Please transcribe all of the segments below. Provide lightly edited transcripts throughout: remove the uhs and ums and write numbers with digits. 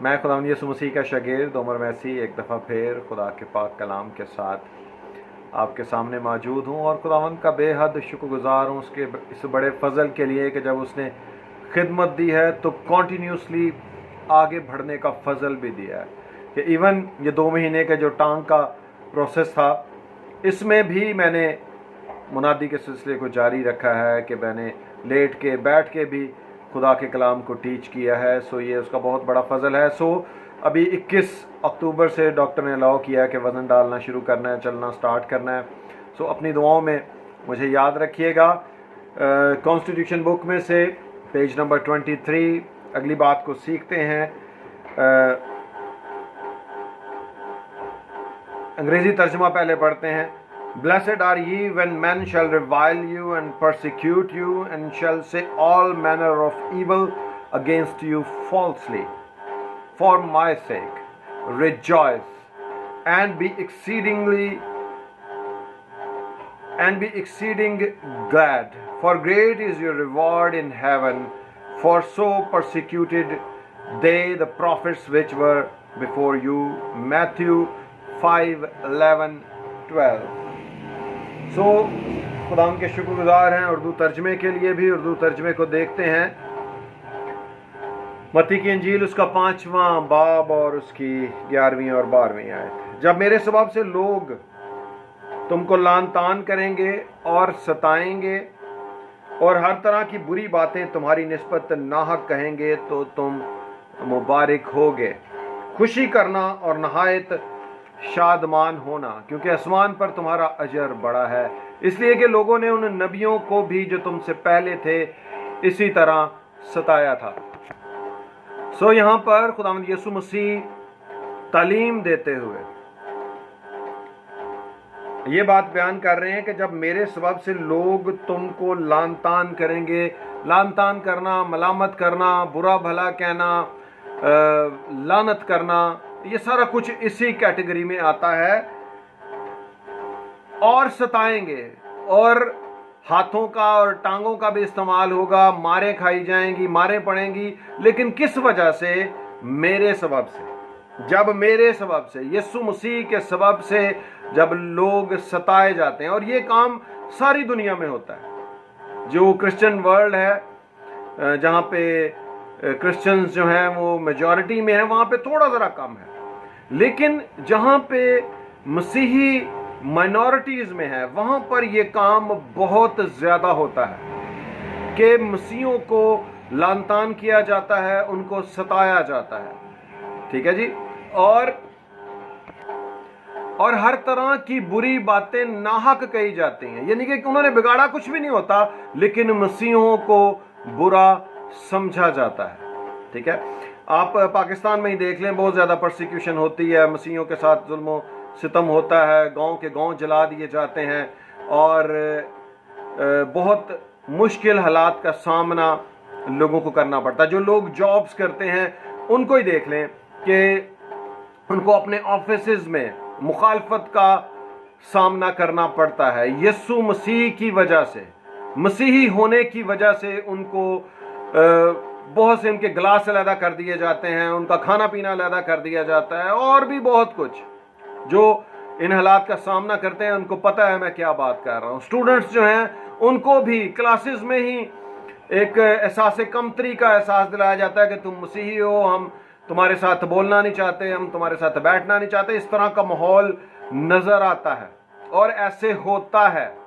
मैं खुदावंद यीशु मसीह का शागिर्द उमर मैसी एक दफ़ा फिर खुदा के पाक कलाम के साथ आपके सामने मौजूद हूँ और खुदावंद का बेहद शुक्रगुजार हूँ उसके इस बड़े फजल के लिए कि जब उसने खिदमत दी है तो कॉन्टीन्यूसली आगे बढ़ने का फजल भी दिया है कि इवन ये 2 महीने का जो टांग का प्रोसेस था इसमें भी मैंने मुनादी के सिलसिले को जारी रखा है कि मैंने लेट के बैठ के भी खुदा के कलाम को टीच किया है। सो ये उसका बहुत बड़ा फजल है। सो अभी 21 अक्टूबर से डॉक्टर ने अलाउ किया है कि वज़न डालना शुरू करना है, चलना स्टार्ट करना है। सो अपनी दुआओं में मुझे याद रखिएगा। कॉन्स्टिट्यूशन बुक में से पेज नंबर 23 अगली बात को सीखते हैं। अंग्रेज़ी तर्जुमा पहले पढ़ते हैं। Blessed are ye when men shall revile you and persecute you and shall say all manner of evil against you falsely for my sake. Rejoice and be exceeding glad, for great is your reward in heaven, for so persecuted they the prophets which were before you. Matthew 5:11-12। सो खुदाम के शुक्रगुजार हैं। उर्दू तर्जमे के लिए भी उर्दू तर्जमे को देखते हैं। मत्ती की इंजील उसका 5वां बाब और उसकी 11वीं और 12वीं आयत। जब मेरे सबब से लोग तुमको लान तान करेंगे और सताएंगे और हर तरह की बुरी बातें तुम्हारी निस्बत नाहक कहेंगे तो तुम मुबारक होगे। खुशी करना और नहायत शादमान होना, क्योंकि आसमान पर तुम्हारा अजर बड़ा है, इसलिए कि लोगों ने उन नबियों को भी जो तुमसे पहले थे इसी तरह सताया था। सो यहाँ पर खुदावंद यीशु मसीह तालीम देते हुए ये बात बयान कर रहे हैं कि जब मेरे सबब से लोग तुमको लान तान करेंगे। लान तान करना, मलामत करना, बुरा भला कहना, लानत करना, ये सारा कुछ इसी कैटेगरी में आता है। और सताएंगे और हाथों का और टांगों का भी इस्तेमाल होगा, मारे खाई जाएंगी, मारे पड़ेंगी, लेकिन किस वजह से? मेरे सबब से। जब मेरे सबब से, यीशु मसीह के सबब से जब लोग सताए जाते हैं, और ये काम सारी दुनिया में होता है। जो क्रिश्चियन वर्ल्ड है जहाँ पे क्रिश्चियंस जो हैं वो मेजॉरिटी में है, वहाँ पे थोड़ा ज़रा कम है, लेकिन जहाँ पे मसीही माइनॉरिटीज़ में है वहाँ पर ये काम बहुत ज़्यादा होता है कि मसीहों को लानतान किया जाता है, उनको सताया जाता है। ठीक है जी। और हर तरह की बुरी बातें नाहक कही जाती हैं, यानी कि उन्होंने बिगाड़ा कुछ भी नहीं होता, लेकिन मसीहों को बुरा समझा जाता है। ठीक है। आप पाकिस्तान में ही देख लें, बहुत ज़्यादा परसिक्यूशन होती है, मसीहों के साथ जुल्म सितम होता है, गांव के गांव जला दिए जाते हैं और बहुत मुश्किल हालात का सामना लोगों को करना पड़ता है। जो लोग जॉब्स करते हैं उनको ही देख लें कि उनको अपने ऑफिसेज में मुखालफत का सामना करना पड़ता है। यीशु मसीह की वजह से, मसीही होने की वजह से उनको बहुत से उनके गिलास अलहदा कर दिए जाते हैं, उनका खाना पीना अलहदा कर दिया जाता है, और भी बहुत कुछ। जो इन हालात का सामना करते हैं उनको पता है मैं क्या बात कर रहा हूँ। स्टूडेंट्स जो हैं उनको भी क्लासेस में ही एक एहसास कमतरी का एहसास दिलाया जाता है कि तुम मसीही हो, हम तुम्हारे साथ बोलना नहीं चाहते, हम तुम्हारे साथ बैठना नहीं चाहते। इस तरह का माहौल नज़र आता है और ऐसे होता है।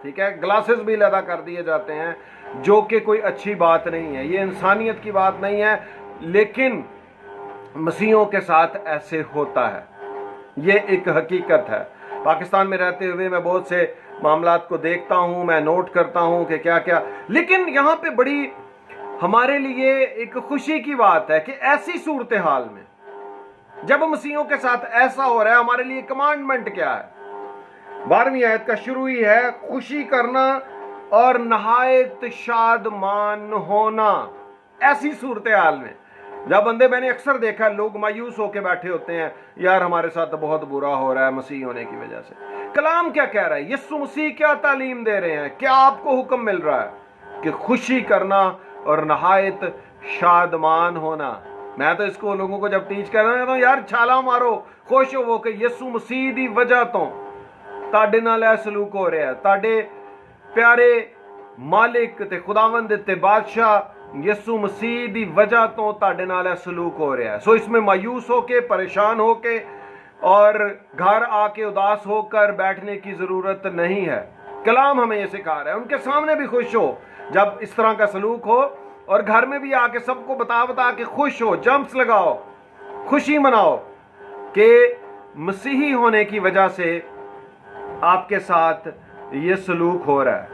ठीक है। ग्लासेस भी अलहदा कर दिए जाते हैं, जो कि कोई अच्छी बात नहीं है, ये इंसानियत की बात नहीं है, लेकिन मसीहों के साथ ऐसे होता है। ये एक हकीकत है। पाकिस्तान में रहते हुए मैं बहुत से मामलात को देखता हूँ, मैं नोट करता हूँ कि क्या क्या, लेकिन यहाँ पे बड़ी हमारे लिए एक खुशी की बात है कि ऐसी सूरत हाल में जब मसीहों के साथ ऐसा हो रहा है, हमारे लिए कमांडमेंट क्या है? 12वीं आयत का शुरू ही है, खुशी करना और नहायत शादमान होना। ऐसी सूरत हाल में जब बंदे, मैंने अक्सर देखा लोग मायूस होकर बैठे होते हैं, यार हमारे साथ तो बहुत बुरा हो रहा है मसीह होने की वजह से। कलाम क्या कह रहा है? यीशु मसीह क्या तालीम दे रहे हैं? क्या आपको हुक्म मिल रहा है कि खुशी करना और नहायत शादमान होना। मैं तो इसको लोगों को जब टीच कर रहा हूं तो यार छाला मारो, खुश हो कि यसू मसीह दी वजह तो ਤੁਹਾਡੇ ਨਾਲ ਇਹ सलूक हो रहा है। ਤੁਹਾਡੇ प्यारे मालिक ते खुदावंद ते बादशाह यसू मसीह दी वजह तो ਤੁਹਾਡੇ ਨਾਲ ਇਹ सलूक हो रहा है। सो इसमें मायूस होके, परेशान होके और घर आके उदास होकर बैठने की जरूरत नहीं है। कलाम हमें ये सिखा रहा है। उनके सामने भी खुश हो जब इस तरह का सलूक हो, और घर में भी आके सबको बता के खुश हो, जंप्स लगाओ, खुशी मनाओ कि मसीही होने की वजह से आपके साथ ये सलूक हो रहा है।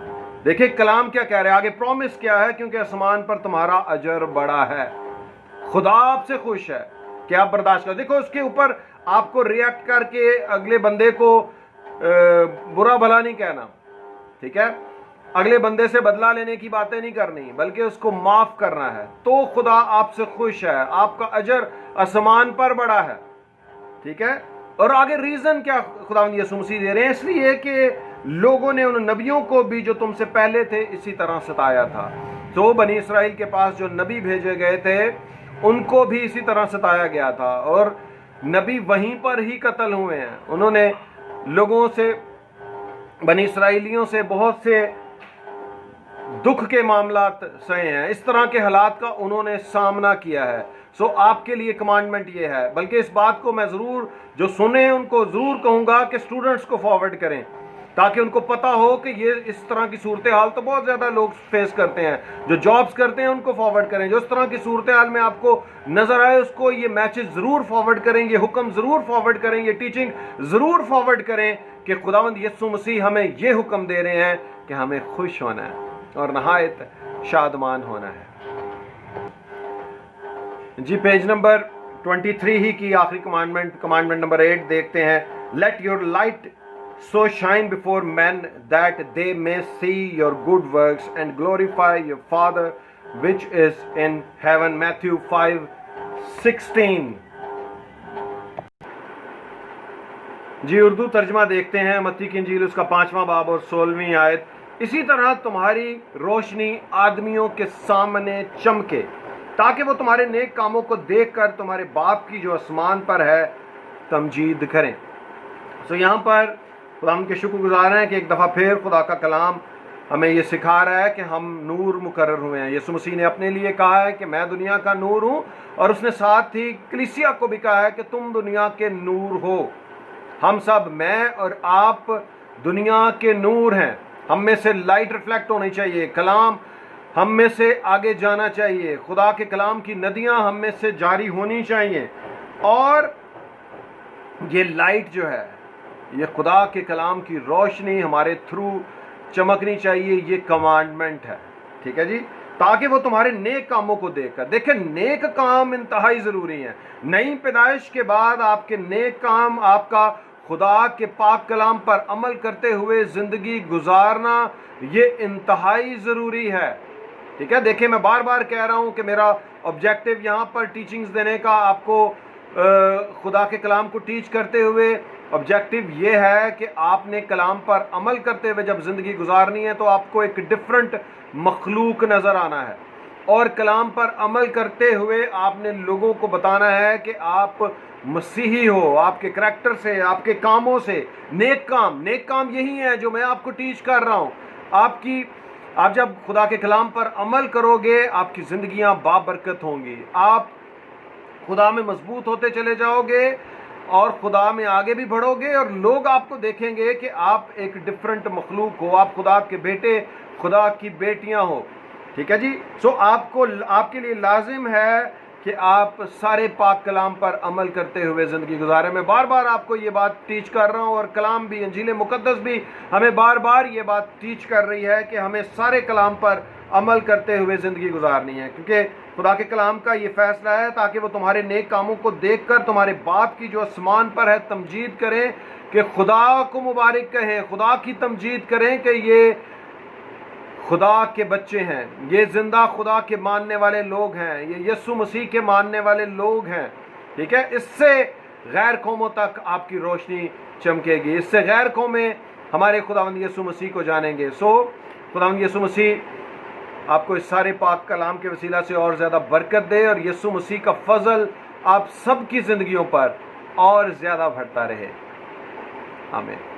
देखिए कलाम क्या कह रहा है आगे, प्रॉमिस क्या है, क्योंकि आसमान पर तुम्हारा अजर बड़ा है। खुदा आपसे खुश है कि आप बर्दाश्त करो। देखो उसके ऊपर आपको रिएक्ट करके अगले बंदे को बुरा भला नहीं कहना, ठीक है, अगले बंदे से बदला लेने की बातें नहीं करनी, बल्कि उसको माफ करना है। तो खुदा आपसे खुश है, आपका अजर आसमान पर बड़ा है, ठीक है। और आगे रीजन क्या खुदावंद यीशु मसीह दे रहे हैं, इसलिए कि लोगों ने उन नबियों को भी जो तुमसे पहले थे इसी तरह सताया था। तो बनी इसराइल के पास जो नबी भेजे गए थे उनको भी इसी तरह सताया गया था, और नबी वहीं पर ही कत्ल हुए हैं। उन्होंने लोगों से, बनी इसराइलियों से बहुत से दुख के मामलात सहे हैं, इस तरह के हालात का उन्होंने सामना किया है। सो आपके लिए कमांडमेंट ये है, बल्कि इस बात को मैं ज़रूर जो सुने उनको ज़रूर कहूँगा कि स्टूडेंट्स को फॉरवर्ड करें, ताकि उनको पता हो कि ये इस तरह की सूरत हाल तो बहुत ज़्यादा लोग फेस करते हैं। जो जॉब्स करते हैं उनको फॉरवर्ड करें, जो इस तरह की सूरत हाल में आपको नज़र आए उसको ये मैसेज ज़रूर फॉरवर्ड करें, ये हुक्म ज़रूर फॉरवर्ड करें, ये टीचिंग ज़रूर फॉरवर्ड करें कि खुदावंद यीशु मसीह हमें ये हुक्म दे रहे हैं कि हमें खुश होना है और नहायत शादमान होना है। जी पेज नंबर 23 ही की आखिरी कमांडमेंट नंबर 8 देखते हैं। Let your light so shine before men that they may see your good works and glorify your Father which is in heaven। Matthew 5:16। जी उर्दू तर्जमा देखते हैं, मत्ती की इंजील उसका 5वां बाब और 16वीं आयत। इसी तरह तुम्हारी रोशनी आदमियों के सामने चमके, ताकि वो तुम्हारे नेक कामों को देखकर तुम्हारे बाप की जो आसमान पर है तमजीद करें। तो यहाँ पर खुदा के शुक्रगुजार हैं कि एक दफ़ा फिर खुदा का कलाम हमें ये सिखा रहा है कि हम नूर मुकर्रर हुए हैं। यीशु मसीह ने अपने लिए कहा है कि मैं दुनिया का नूर हूँ, और उसने साथ ही कलीसिया को भी कहा है कि तुम दुनिया के नूर हो। हम सब, मैं और आप, दुनिया के नूर हैं। हम में से लाइट रिफ्लेक्ट होनी चाहिए, कलाम हम में से आगे जाना चाहिए, खुदा के कलाम की नदियाँ हम में से जारी होनी चाहिए, और ये लाइट जो है, ये खुदा के कलाम की रोशनी हमारे थ्रू चमकनी चाहिए। ये कमांडमेंट है, ठीक है जी, ताकि वो तुम्हारे नेक कामों को देखकर देखें। नेक काम इंतहाई ज़रूरी हैं। नई पैदाइश के बाद आपके नेक काम, आपका खुदा के पाक कलाम पर अमल करते हुए ज़िंदगी गुजारना, ये इंतहाई ज़रूरी है, ठीक है। देखिए मैं बार बार कह रहा हूँ कि मेरा ऑब्जेक्टिव यहाँ पर टीचिंग्स देने का, आपको खुदा के कलाम को टीच करते हुए ऑब्जेक्टिव ये है कि आपने कलाम पर अमल करते हुए जब ज़िंदगी गुजारनी है तो आपको एक डिफरेंट मखलूक नज़र आना है, और कलाम पर अमल करते हुए आपने लोगों को बताना है कि आप मसीही हो। आपके करैक्टर से, आपके कामों से, नेक काम यही है जो मैं आपको टीच कर रहा हूँ। आप जब खुदा के कलाम पर अमल करोगे आपकी ज़िंदगियाँ बाबरकत होंगी, आप खुदा में मजबूत होते चले जाओगे और खुदा में आगे भी बढ़ोगे, और लोग आपको देखेंगे कि आप एक डिफरेंट मखलूक हो, आप खुदा के बेटे, खुदा की बेटियां हो, ठीक है जी। सो आपके लिए लाजिम है कि आप सारे पाक कलाम पर अमल करते हुए ज़िंदगी गुजारें। मैं बार बार आपको ये बात टीच कर रहा हूँ, और कलाम भी, इंजील मुकद्दस भी हमें बार बार ये बात टीच कर रही है कि हमें सारे कलाम पर अमल करते हुए ज़िंदगी गुजारनी है, क्योंकि खुदा के कलाम का ये फैसला है ताकि वो तुम्हारे नेक कामों को देखकर तुम्हारे बाप की जो आसमान पर है तमजीद करें, कि खुदा को मुबारक कहें, खुदा की तमजीद करें कि ये खुदा के बच्चे हैं, ये जिंदा खुदा के मानने वाले लोग हैं, ये यीशु मसीह के मानने वाले लोग हैं, ठीक है। इससे गैर कौमों तक आपकी रोशनी चमकेगी, इससे गैर कौमें हमारे खुदावंद यीशु मसीह को जानेंगे। सो खुदावंद यीशु मसीह आपको इस सारे पाक कलाम के वसीला से और ज़्यादा बरकत दे, और यीशु मसीह का फजल आप सबकी ज़िंदगियों पर और ज़्यादा बढ़ता रहे। आमीन।